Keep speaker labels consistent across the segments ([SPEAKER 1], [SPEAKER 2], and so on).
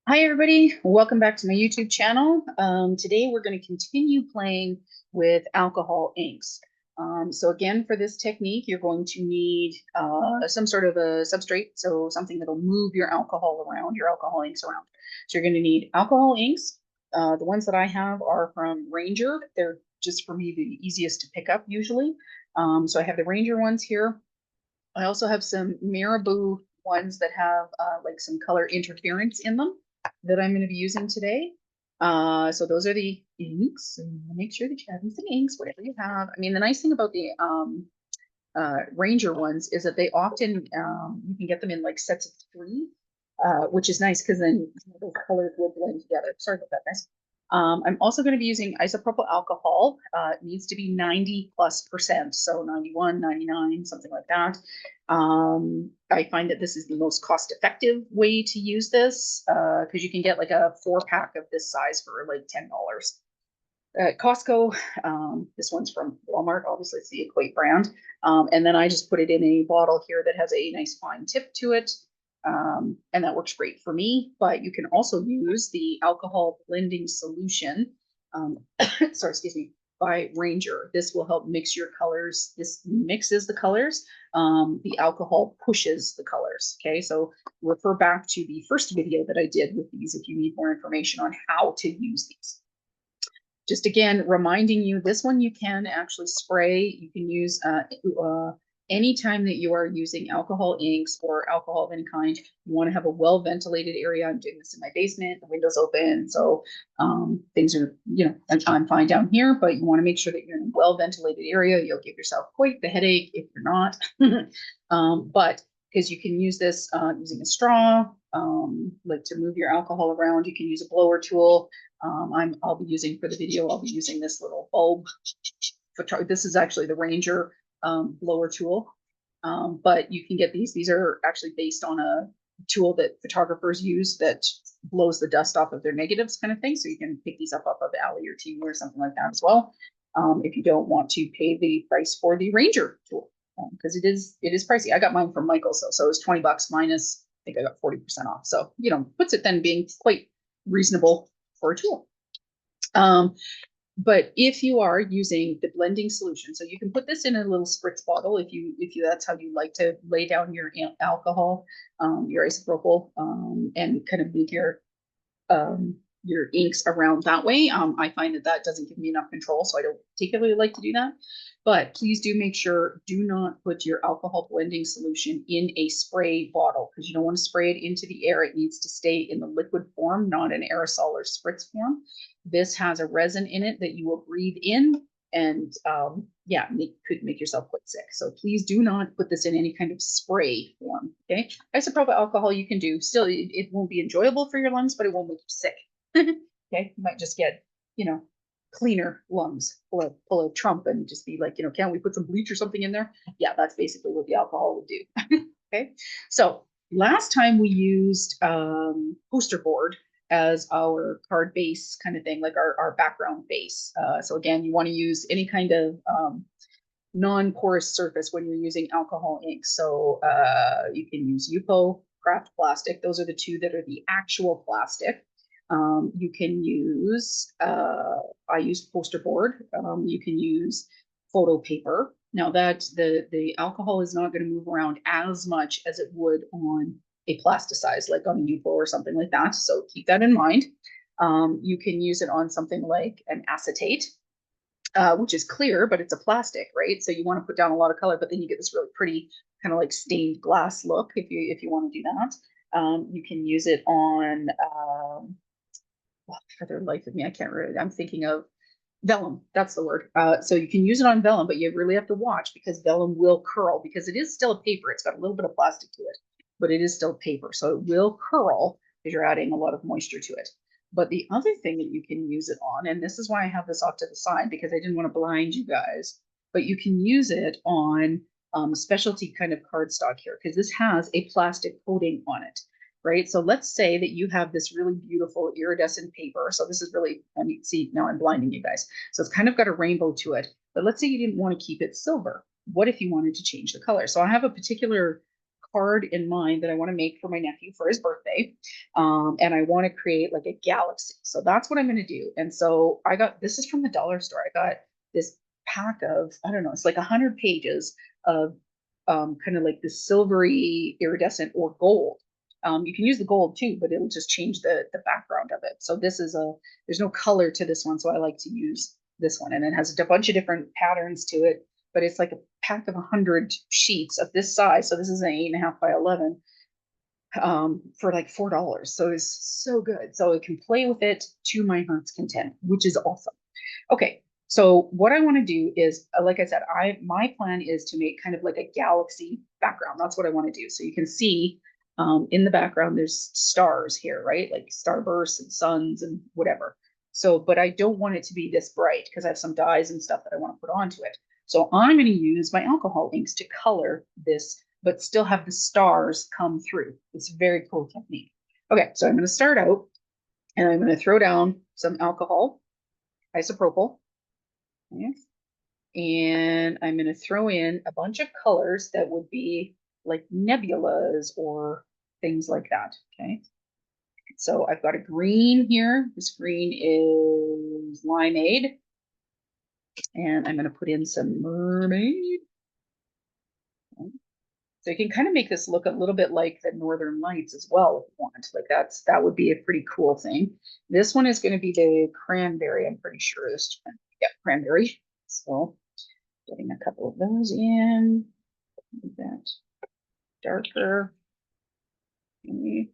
[SPEAKER 1] Hi, everybody. Welcome back to my YouTube channel. Today, we're going to continue playing with alcohol inks. So again, for this technique, you're going to need some sort of a substrate, so something that'll move your alcohol around, your alcohol inks around. So you're going to need alcohol inks. The ones that I have are from Ranger. They're just for me the easiest to pick up usually. So I have the Ranger ones here. I also have some Marabou ones that have like some color interference in them that I'm going to be using today. So those are the inks. And make sure that you have some inks, whatever you have. I mean, the nice thing about the Ranger ones is that they often, you can get them in like sets of three, which is nice because then those colors will blend together. Sorry about that, guys. I'm also going to be using isopropyl alcohol. It needs to be 90+%, so 91, 99, something like that. I find that this is the most cost-effective way to use this because you can get like a 4-pack of this size for like $10. At Costco, this one's from Walmart, obviously it's the Equate brand. And then I just put it in a bottle here that has a nice fine tip to it. And that works great for me, but you can also use the alcohol blending solution, sorry, excuse me, by Ranger. This will help mix your colors. This mixes the colors. The alcohol pushes the colors. Okay, so refer back to the first video that I did with these if you need more information on how to use these. Just again, reminding you, this one you can actually spray. You can use anytime that you are using alcohol inks or alcohol of any kind, you want to have a well-ventilated area. I'm doing this in my basement, the window's open. So things are, I'm fine down here, but you want to make sure that you're in a well-ventilated area. You'll give yourself quite the headache if you're not. But because you can use this using a straw, like to move your alcohol around. You can use a blower tool. I'll be using for the video, I'll be using this little bulb. This is actually the Ranger blower tool. But you can get these. These are actually based on a tool that photographers use that blows the dust off of their negatives kind of thing. So you can pick these up off of Ali or Temu or something like that as well. If you don't want to pay the price for the Ranger tool, because it is pricey. I got mine from Michael, so it was $20 minus, I think I got 40% off. So, puts it then being quite reasonable for a tool. But if you are using the blending solution, so you can put this in a little spritz bottle if you that's how you like to lay down your alcohol, your isopropyl, and kind of move your inks around that way. I find that doesn't give me enough control, so I don't particularly like to do that. But please do make sure, do not put your alcohol blending solution in a spray bottle because you don't want to spray it into the air. It needs to stay in the liquid form, not an aerosol or spritz form. This has a resin in it that you will breathe in, and it could make yourself quite sick. So please do not put this in any kind of spray form. Okay, isopropyl alcohol you can do. Still, it won't be enjoyable for your lungs, but it won't make you sick. Okay, you might just get, cleaner lungs. Pull a Trump and just be like, can't we put some bleach or something in there? Yeah, that's basically what the alcohol would do. Okay, so last time we used poster board as our card base kind of thing, like our background base. So again, you want to use any kind of non-porous surface when you're using alcohol ink. So you can use Yupo, craft plastic. Those are the two that are the actual plastic. You can use, I use poster board. You can use photo paper. Now that the alcohol is not going to move around as much as it would on a plasticize, like on a Yupo or something like that. So keep that in mind. You can use it on something like an acetate, which is clear, but it's a plastic, right? So you want to put down a lot of color, but then you get this really pretty kind of like stained glass look if you want to do that. You can use it on for the life of me, I can't really, I'm thinking of vellum. That's the word. So you can use it on vellum, but you really have to watch because vellum will curl because it is still a paper. It's got a little bit of plastic to it, but it is still paper. So it will curl because you're adding a lot of moisture to it. But the other thing that you can use it on, and this is why I have this off to the side because I didn't want to blind you guys, but you can use it on specialty kind of cardstock here because this has a plastic coating on it. Right. So let's say that you have this really beautiful iridescent paper. So this is really, I mean, see, now I'm blinding you guys. So it's kind of got a rainbow to it, but let's say you didn't want to keep it silver. What if you wanted to change the color? So I have a particular card in mind that I want to make for my nephew for his birthday. And I want to create like a galaxy. So that's what I'm going to do. And so I got, this is from the dollar store. I got this pack of, I don't know, it's like 100 pages of kind of like the silvery iridescent or gold. You can use the gold too, but it'll just change the background of it. So this is there's no color to this one. So I like to use this one, and it has a bunch of different patterns to it, but it's like a pack of 100 sheets of this size. So this is an 8.5 by 11 for like $4. So it's so good. So I can play with it to my heart's content, which is awesome. Okay, so what I want to do is, like I said, my plan is to make kind of like a galaxy background. That's what I want to do. So you can see in the background, there's stars here, right? Like starbursts and suns and whatever. So, but I don't want it to be this bright because I have some dyes and stuff that I want to put onto it. So I'm going to use my alcohol inks to color this, but still have the stars come through. It's a very cool technique. Okay, so I'm going to start out and I'm going to throw down some alcohol, isopropyl. Okay. And I'm going to throw in a bunch of colors that would be like nebulas or things like that. Okay. So I've got a green here. This green is limeade. And I'm going to put in some mermaid. Okay. So you can kind of make this look a little bit like the Northern Lights as well if you want. Like that would be a pretty cool thing. This one is going to be the cranberry. I'm pretty sure this, yeah, cranberry. So getting a couple of those in, that darker, okay.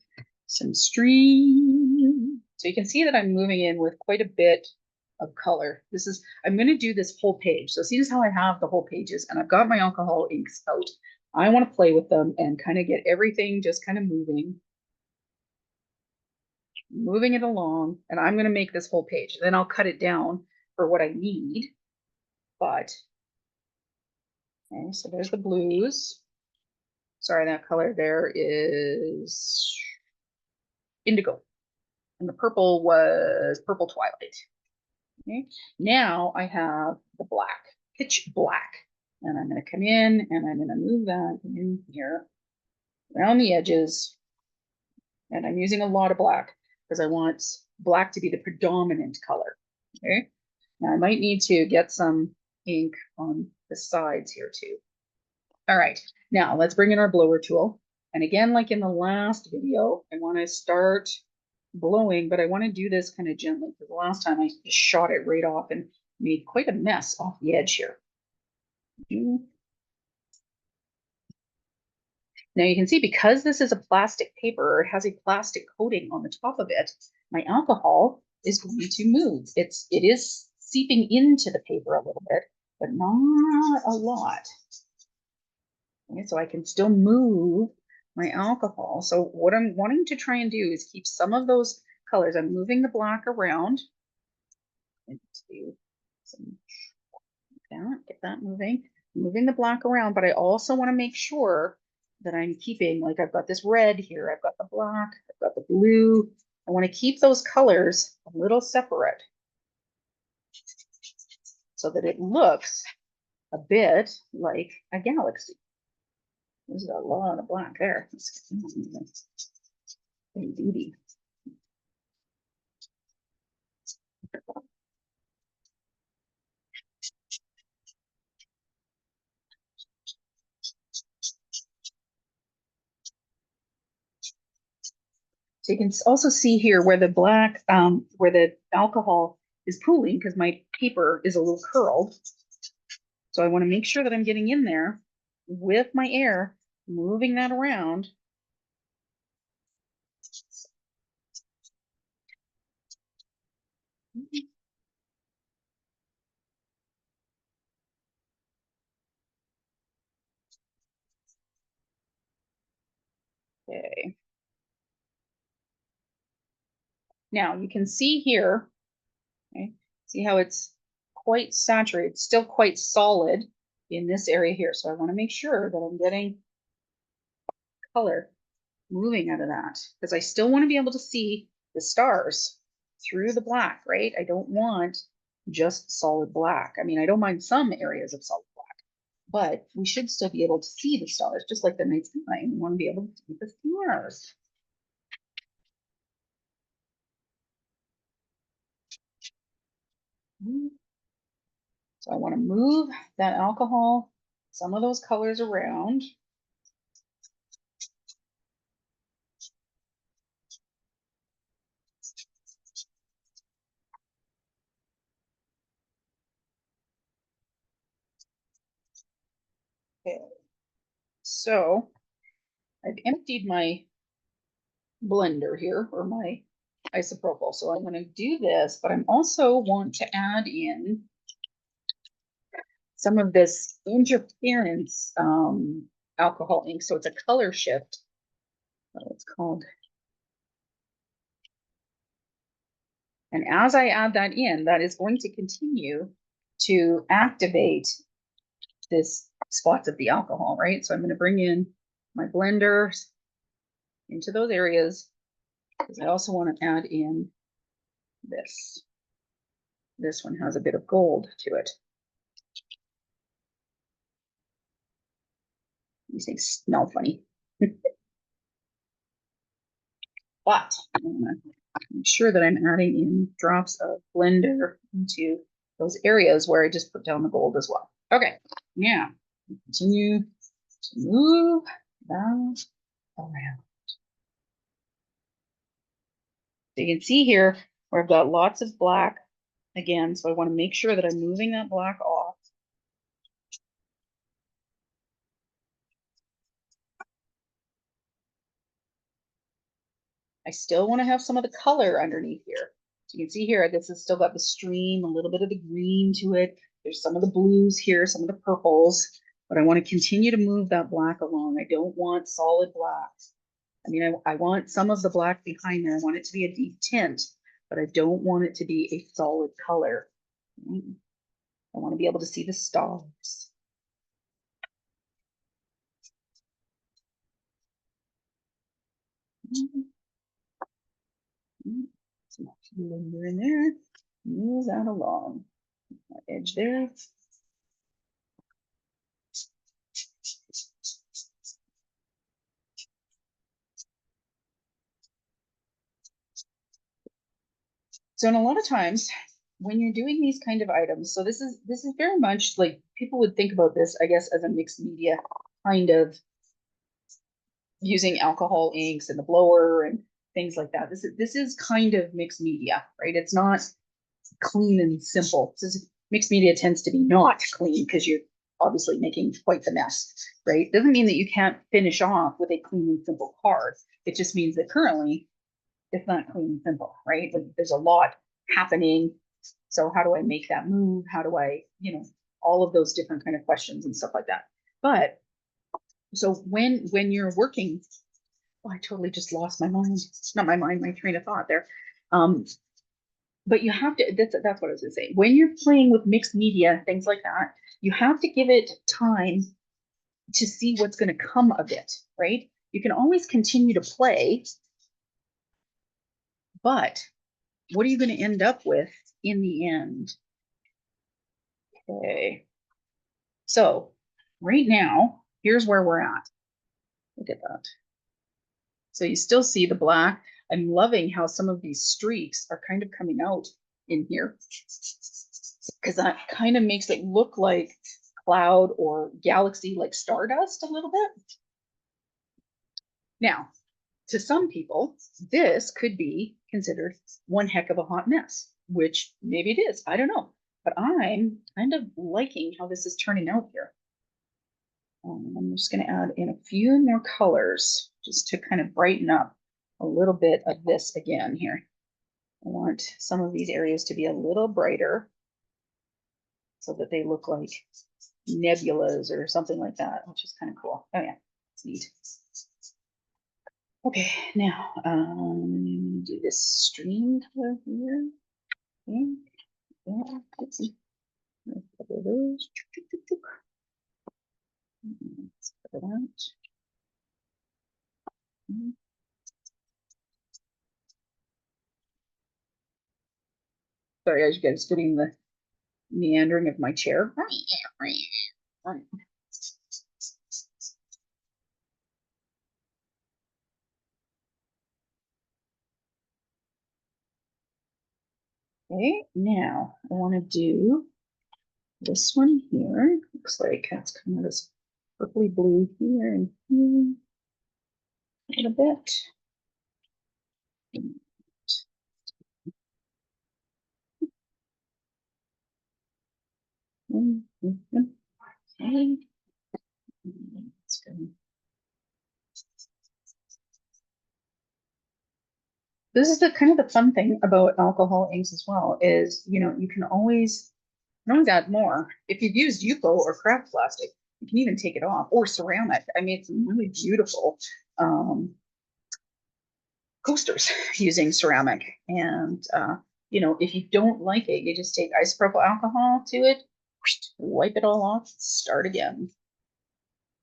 [SPEAKER 1] Some stream. So you can see that I'm moving in with quite a bit of color. I'm going to do this whole page. So see this how I have the whole pages and I've got my alcohol inks out. I want to play with them and kind of get everything just kind of moving it along. And I'm going to make this whole page. Then I'll cut it down for what I need. But, okay, so there's the blues. Sorry, that color there is indigo. And the purple was purple twilight. Okay. Now I have the black, pitch black. And I'm going to come in and I'm going to move that in here around the edges. And I'm using a lot of black because I want black to be the predominant color. Okay. Now I might need to get some ink on the sides here too. All right. Now let's bring in our blower tool. And again, like in the last video, I want to start blowing, but I want to do this kind of gently because the last time I just shot it right off and made quite a mess off the edge here. Now you can see because this is a plastic paper, or it has a plastic coating on the top of it, my alcohol is going to move. It is seeping into the paper a little bit, but not a lot. Okay, so I can still move my alcohol. So what I'm wanting to try and do is keep some of those colors. I'm moving the black around into some get that moving the black around, but I also want to make sure that I'm keeping, like I've got this red here, I've got the black, I've got the blue. I want to keep those colors a little separate so that it looks a bit like a galaxy. There's a lot of black there. Indeed. So you can also see here where the black, where the alcohol is pooling because my paper is a little curled. So I want to make sure that I'm getting in there with my air, moving that around. Okay. Now you can see here, okay, see how it's quite saturated, still quite solid in this area here. So I want to make sure that I'm getting color moving out of that because I still want to be able to see the stars through the black, right? I don't want just solid black. I mean, I don't mind some areas of solid black, but we should still be able to see the stars, just like the night sky. We want to be able to see the stars. So I want to move that alcohol, some of those colors around. Okay. So I've emptied my blender here, or my isopropyl. So I'm going to do this, but I'm also want to add in some of this interference alcohol ink. So it's a color shift. What it's called. And as I add that in, that is going to continue to activate this spots of the alcohol, right? So I'm going to bring in my blender into those areas because I also want to add in this. This one has a bit of gold to it. These things smell funny. But I'm going to make sure that I'm adding in drops of blender into those areas where I just put down the gold as well. Okay, now continue to move that around. So you can see here where I've got lots of black again, so I want to make sure that I'm moving that black off. I still want to have some of the color underneath here. So you can see here, this has still got the stream, a little bit of the green to it. There's some of the blues here, some of the purples, but I want to continue to move that black along. I don't want solid blacks. I mean, I want some of the black behind there. I want it to be a deep tint, but I don't want it to be a solid color. I want to be able to see the stars. Some blender in there. Move that along. That edge there. So, in a lot of times when you're doing these kind of items, so this is very much like people would think about this, I guess, as a mixed media kind of using alcohol inks and the blower and things like that. This is kind of mixed media, right? It's not clean and simple. Mixed media tends to be not clean because you're obviously making quite the mess, right? Doesn't mean that you can't finish off with a clean and simple card. It just means that currently it's not clean and simple, right? Like there's a lot happening. So how do I make that move? How do I, all of those different kind of questions and stuff like that. But so when you're working, oh, I totally just lost my mind. It's not my mind, my train of thought there. But you have to, that's what I was gonna say. When you're playing with mixed media, things like that, you have to give it time to see what's going to come of it, right? You can always continue to play, but what are you going to end up with in the end? Okay. So right now, here's where we're at. Look at that. So you still see the black. I'm loving how some of these streaks are kind of coming out in here because that kind of makes it look like cloud or galaxy, like stardust a little bit. Now, to some people, this could be considered one heck of a hot mess, which maybe it is. I don't know. But I'm kind of liking how this is turning out here. I'm just going to add in a few more colors just to kind of brighten up a little bit of this again here. I want some of these areas to be a little brighter so that they look like nebulas or something like that, which is kind of cool. Oh yeah, it's neat. Okay, now do this stream color here. Okay, yeah, let's see. Let's cover those. Let's cover that. Sorry, as you guys getting the meandering of my chair. Okay, now I want to do this one here. Looks like that's kind of this purpley blue here and here a little bit. Okay. Let's go. This is the kind of the fun thing about alcohol inks as well is, you can always add more. If you've used Yuko or craft plastic, you can even take it off, or ceramic. I made some really beautiful coasters using ceramic. And if you don't like it, you just take isopropyl alcohol to it, wipe it all off, start again.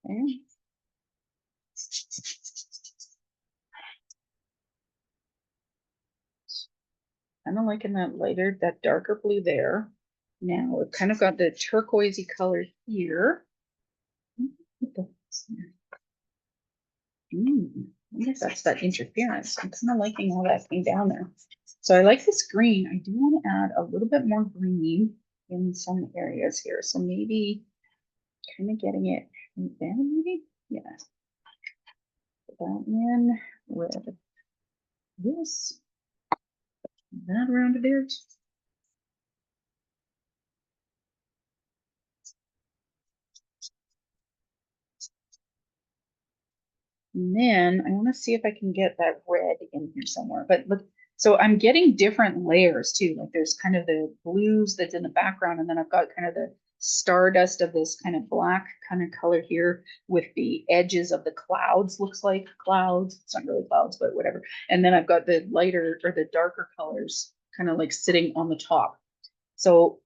[SPEAKER 1] Okay. Kind of liking that darker blue there. Now we've kind of got the turquoisey color here. I guess that's that interference. I'm kind of liking how that came down there. So I like this green. I do want to add a little bit more green in some areas here. So maybe kind of getting it there, maybe? Yeah. Put that in with this, that around a bit. And then I want to see if I can get that red in here somewhere. But look, so I'm getting different layers too. Like there's kind of the blues that's in the background, and then I've got kind of the stardust of this kind of black kind of color here with the edges of the clouds, looks like clouds. It's not really clouds, but whatever. And then I've got the lighter or the darker colors kind of like sitting on the top. So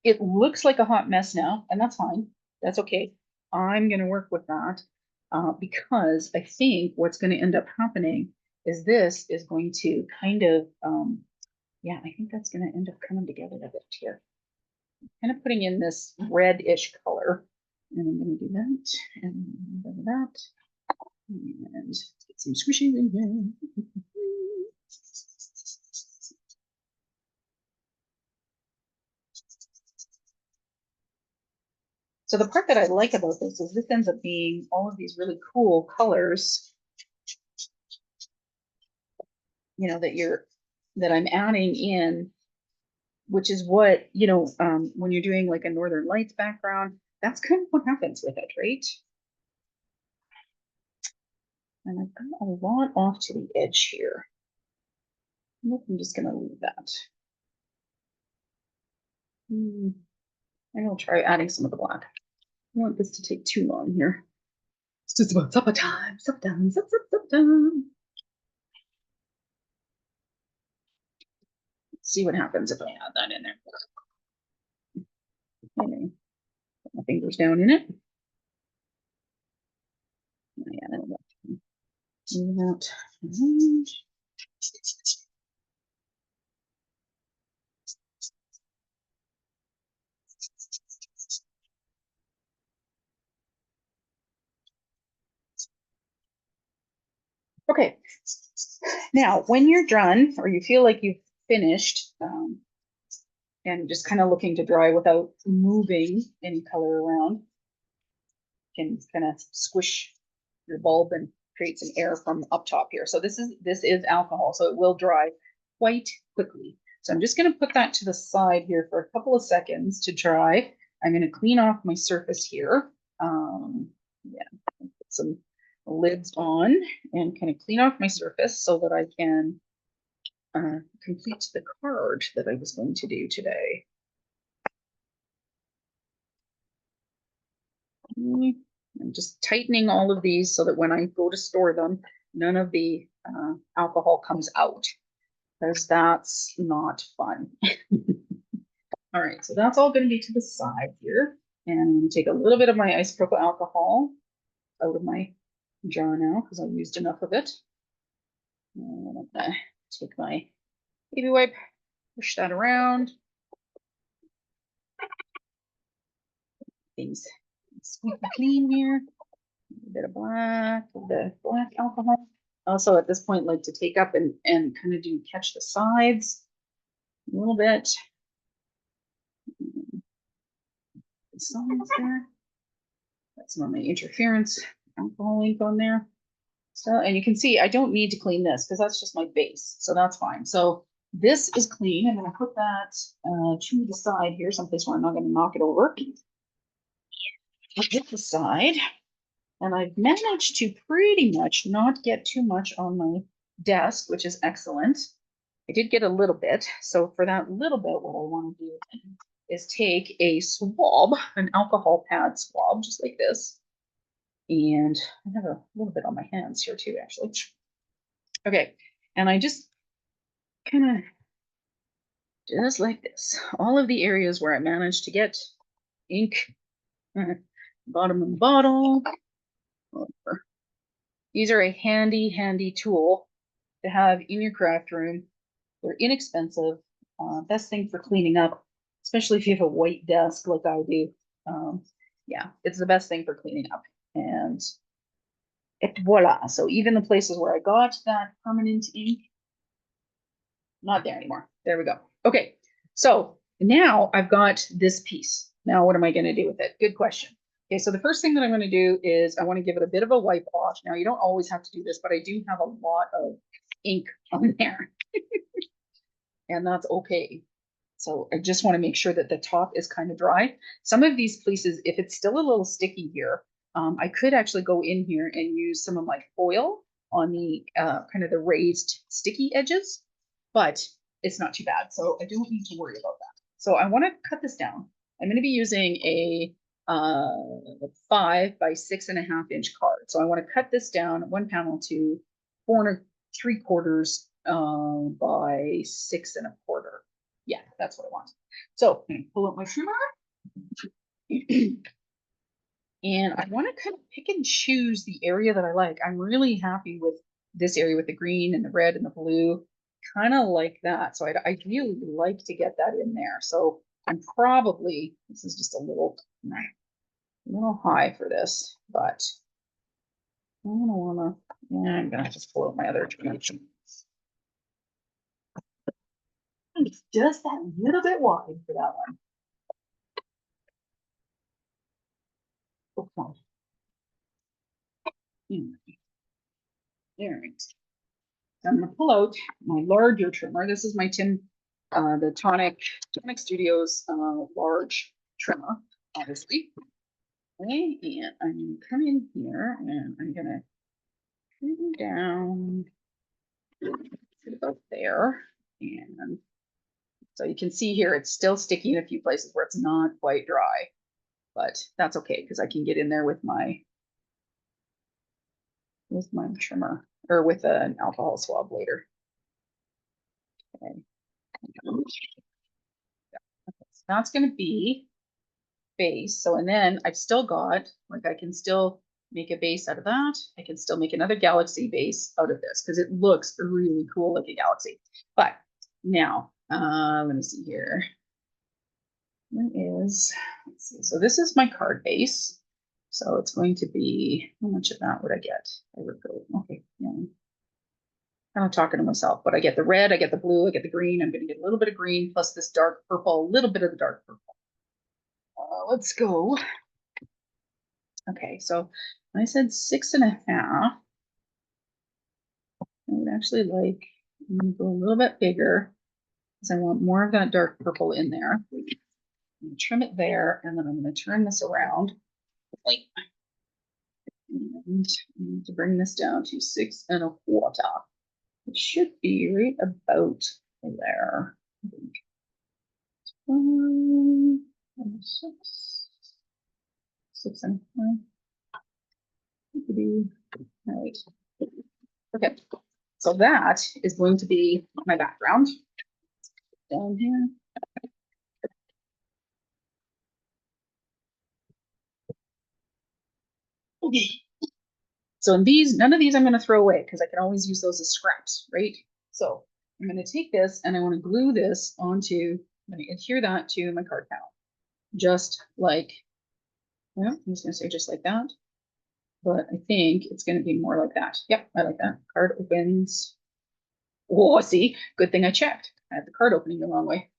[SPEAKER 1] it looks like a hot mess now, and that's fine. That's okay. I'm going to work with that because I think what's going to end up happening is this is going to kind of, yeah, I think that's going to end up coming together a bit here. Kind of putting in this red-ish color. And I'm going to do that and that. And get some squishies in here. So the part that I like about this is this ends up being all of these really cool colors, that I'm adding in, which is what, when you're doing like a Northern Lights background, that's kind of what happens with it, right? And I've got a lot off to the edge here. I'm just gonna leave that. And I'll try adding some of the black. I don't want this to take too long here. It's just about supper time, supper time, supper time. Let's see what happens if I add that in there. Okay. Put my fingers down in it. Yeah, that. Okay. Now, when you're done or you feel like you've finished and just kind of looking to dry without moving any color around, you can kind of squish your bulb and create some air from up top here. So this is alcohol, so it will dry quite quickly. So I'm just going to put that to the side here for a couple of seconds to dry. I'm going to clean off my surface here. Yeah, put some lids on and kind of clean off my surface so that I can complete the card that I was going to do today. I'm just tightening all of these so that when I go to store them, none of the alcohol comes out, because that's not fun. All right, so that's all going to be to the side here. And I'm going to take a little bit of my isopropyl alcohol out of my jar now because I used enough of it. And I'm going to take my baby wipe, push that around. Things squeaky clean here. A bit of black, the black alcohol. Also at this point, like to take up and kind of catch the sides. a little bit. Solids there. That's some of my interference alcohol ink on there. So, and you can see I don't need to clean this because that's just my base. So that's fine. So this is clean. I'm going to put that to the side here, someplace where I'm not going to knock it over. Put it aside. And I've managed to pretty much not get too much on my desk, which is excellent. I did get a little bit. So for that little bit, what I want to do is take a swab, an alcohol pad swab, just like this. And I have a little bit on my hands here too, actually. Okay, and I just kind of, just like this, all of the areas where I managed to get ink, bottom of the bottle. These are a handy tool to have in your craft room. They're inexpensive, best thing for cleaning up, especially if you have a white desk like I do. Yeah, it's the best thing for cleaning up. And voila. So even the places where I got that permanent ink, not there anymore. There we go. Okay, so now I've got this piece. Now what am I going to do with it? Good question. Okay, so the first thing that I'm going to do is I want to give it a bit of a wipe off. Now you don't always have to do this, but I do have a lot of ink on there. And that's okay. So I just want to make sure that the top is kind of dry. Some of these places, if it's still a little sticky here, I could actually go in here and use some of my foil on the kind of the raised sticky edges, but it's not too bad. So I don't need to worry about that. So I want to cut this down. I'm going to be using a 5 by 6.5 inch card. So I want to cut this down one panel to 4 3/4 by 6 1/4. Yeah, that's what I want. So I'm gonna pull up my trimmer. And I want to kind of pick and choose the area that I like. I'm really happy with this area with the green and the red and the blue, kind of like that. So I'd ideally like to get that in there. So I'm probably, this is just a little high for this, but I'm gonna wanna, yeah, I'm gonna just pull up my other dimension. It's just that little bit wide for that one. Okay. There it is. I'm going to pull out my larger trimmer. This is my the Tonic Studios large trimmer, obviously. Okay, and I'm going to come in here and I'm going to trim down to about there. And so you can see here, it's still sticky in a few places where it's not quite dry, but that's okay because I can get in there with my trimmer or with an alcohol swab later. Okay. So that's going to be base. So, and then I've still got, like, I can still make a base out of that. I can still make another galaxy base out of this because it looks really cool like a galaxy. But now, let me see here. Let's see. So this is my card base. So it's going to be, how much of that would I get? I would go, okay, yeah. I'm talking to myself, but I get the red, I get the blue, I get the green. I'm going to get a little bit of green plus this dark purple, a little bit of the dark purple. Let's go. Okay, so I said 6.5. I would actually like, I'm gonna go a little bit bigger because I want more of that dark purple in there. I'm gonna trim it there, and then I'm gonna turn this around. And I need to bring this down to 6.25. It should be right about there. I think. 6.5. All right. Okay. So that is going to be my background. Down here. Okay. So in these, none of these I'm going to throw away because I can always use those as scraps, right? So I'm going to take this and I want to glue this onto, I'm going to adhere that to my card panel. Just like, well, I'm just going to say just like that. But I think it's going to be more like that. Yep, I like that. Card opens. Oh, see, good thing I checked. I had the card opening the wrong way.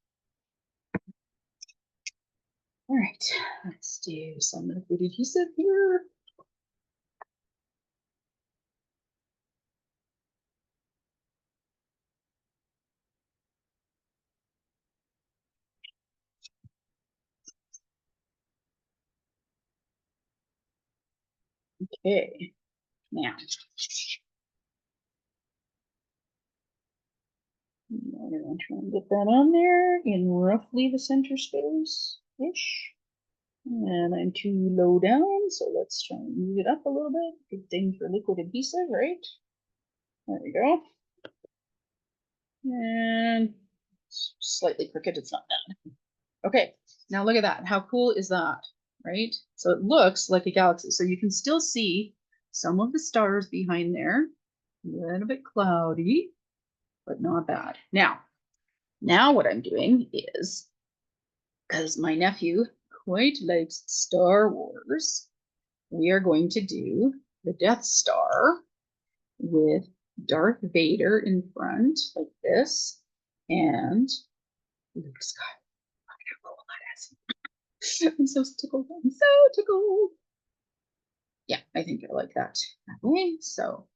[SPEAKER 1] All right, let's do some liquid adhesive here. Okay, now I'm going to try and get that on there in roughly the center space-ish. And I'm too low down, so let's try and move it up a little bit. Good thing for liquid adhesive, right? There we go. And slightly crooked, it's not bad. Okay, now look at that. How cool is that, right? So it looks like a galaxy. So you can still see some of the stars behind there. A little bit cloudy, but not bad. Now what I'm doing is, because my nephew quite likes Star Wars, we are going to do the Death Star with Darth Vader in front like this, and Luke Skywalker. I'm so tickled. I'm so tickled. Yeah, I think I like that way. So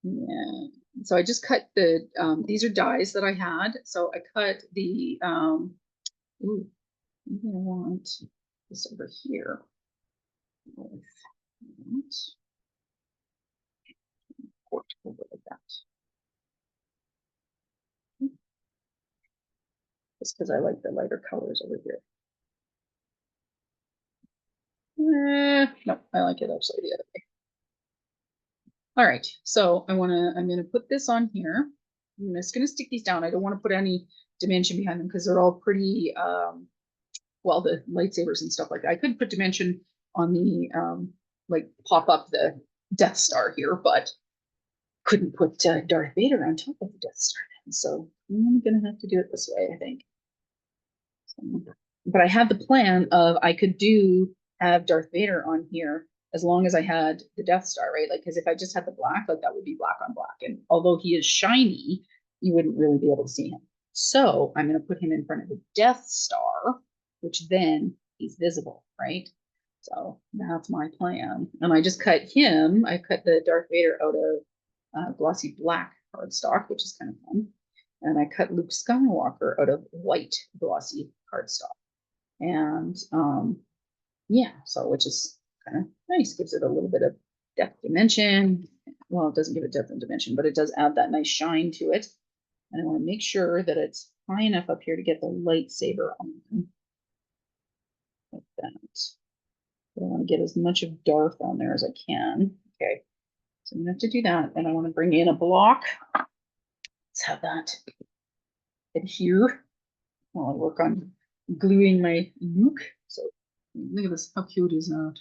[SPEAKER 1] yeah. So I just cut the these are dies that I had. So I cut the ooh, I'm gonna want this over here with that. Over like that. Just because I like the lighter colors over here. No, I like it actually the other way. All right, so I'm gonna put this on here. I'm just gonna stick these down. I don't want to put any dimension behind them because they're all pretty well, the lightsabers and stuff like that. I could put dimension on the like pop up the Death Star here, but couldn't put Darth Vader on top of the Death Star. So I'm gonna have to do it this way, I think. But I had the plan of I could have Darth Vader on here as long as I had the Death Star, right? Like, because if I just had the black, like that would be black on black. And although he is shiny, you wouldn't really be able to see him. So I'm going to put him in front of the Death Star, which then he's visible, right? So that's my plan. And I just cut him. I cut the Darth Vader out of glossy black cardstock, which is kind of fun. And I cut Luke Skywalker out of white glossy cardstock. And yeah, so which is kind of nice, gives it a little bit of depth dimension. Well, it doesn't give it depth and dimension, but it does add that nice shine to it. And I want to make sure that it's high enough up here to get the lightsaber on, like that. But I want to get as much of Darth on there as I can. Okay, so I'm gonna have to do that. And I want to bring in a block. Let's have that adhere while I work on gluing my Luke. So look at this, how cute is that?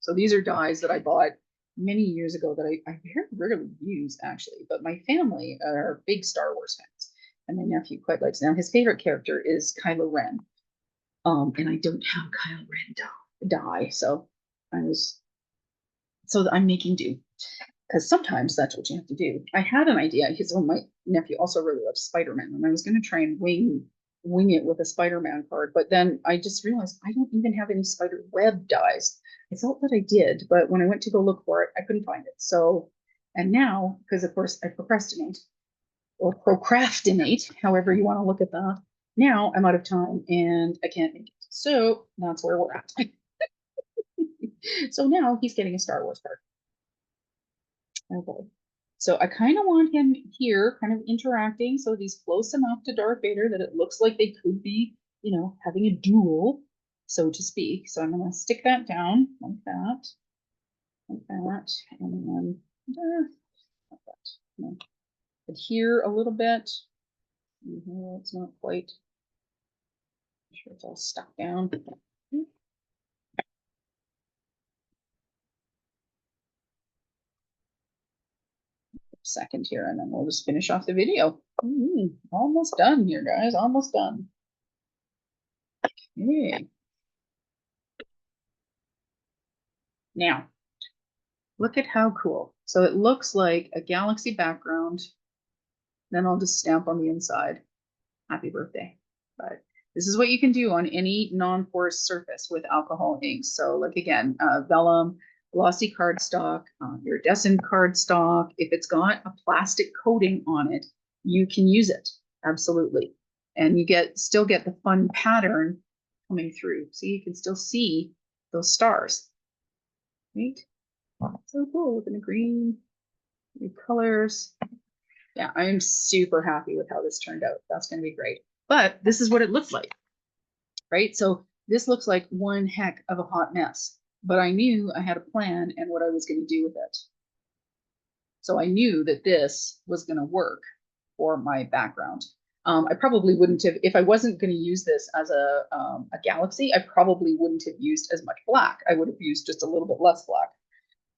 [SPEAKER 1] So these are dies that I bought many years ago that I very rarely use actually, but my family are big Star Wars fans, and my nephew quite likes them. His favorite character is Kylo Ren, and I don't have Kylo Ren die, so I'm making do because sometimes that's what you have to do. I had an idea because my nephew also really loves Spider-Man, and I was going to try and wing it with a Spider-Man card, but then I just realized I don't even have any spider web dies. I thought that I did, but when I went to go look for it, I couldn't find it. So, and now, because of course I procrastinate or procrastinate, however you want to look at that, now I'm out of time and I can't make it. So that's where we're at. So now he's getting a Star Wars card. Okay. So I kind of want him here, kind of interacting, so he's close enough to Darth Vader that it looks like they could be, having a duel, so to speak. So I'm going to stick that down like that, and then like that. Adhere a little bit. It's not quite. I'm sure it's all stuck down. Second here, and then we'll just finish off the video. Almost done here, guys. Almost done. Okay. Now, look at how cool. So it looks like a galaxy background. Then I'll just stamp on the inside. happy birthday. But this is what you can do on any non-porous surface with alcohol inks. So like again, vellum, glossy cardstock, iridescent cardstock. If it's got a plastic coating on it, you can use it. Absolutely. And you still get the fun pattern coming through. So you can still see those stars. Right? So cool with the green, new colors. Yeah, I'm super happy with how this turned out. That's going to be great. But this is what it looks like, right? So this looks like one heck of a hot mess, but I knew I had a plan and what I was going to do with it. So I knew that this was going to work for my background. I probably wouldn't have, if I wasn't going to use this as a galaxy, I probably wouldn't have used as much black. I would have used just a little bit less black.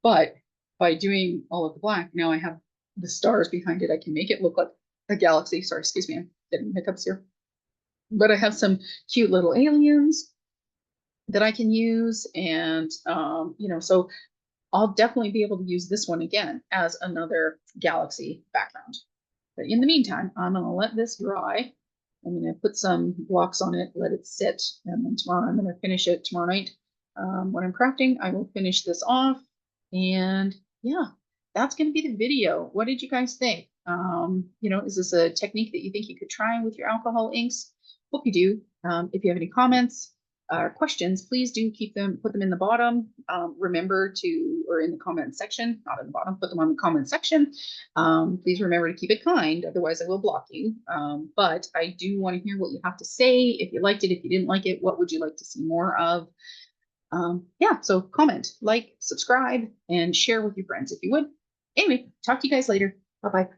[SPEAKER 1] But by doing all of the black, now I have the stars behind it. I can make it look like a galaxy. Sorry, excuse me, I'm getting hiccups here. But I have some cute little aliens that I can use. And, you know, so I'll definitely be able to use this one again as another galaxy background. But in the meantime, I'm going to let this dry. I'm going to put some blocks on it, let it sit, and then tomorrow I'm going to finish it tomorrow night. When I'm crafting, I will finish this off. And yeah, that's going to be the video. What did you guys think? You know, is this a technique that you think you could try with your alcohol inks? Hope you do. If you have any comments, questions, please do put them in the bottom. Remember to, or in the comment section, not in the bottom, put them on the comment section. Please remember to keep it kind, otherwise I will block you. But I do want to hear what you have to say. If you liked it, if you didn't like it, what would you like to see more of? Yeah, so comment, like, subscribe, and share with your friends if you would. Anyway, talk to you guys later. Bye-bye.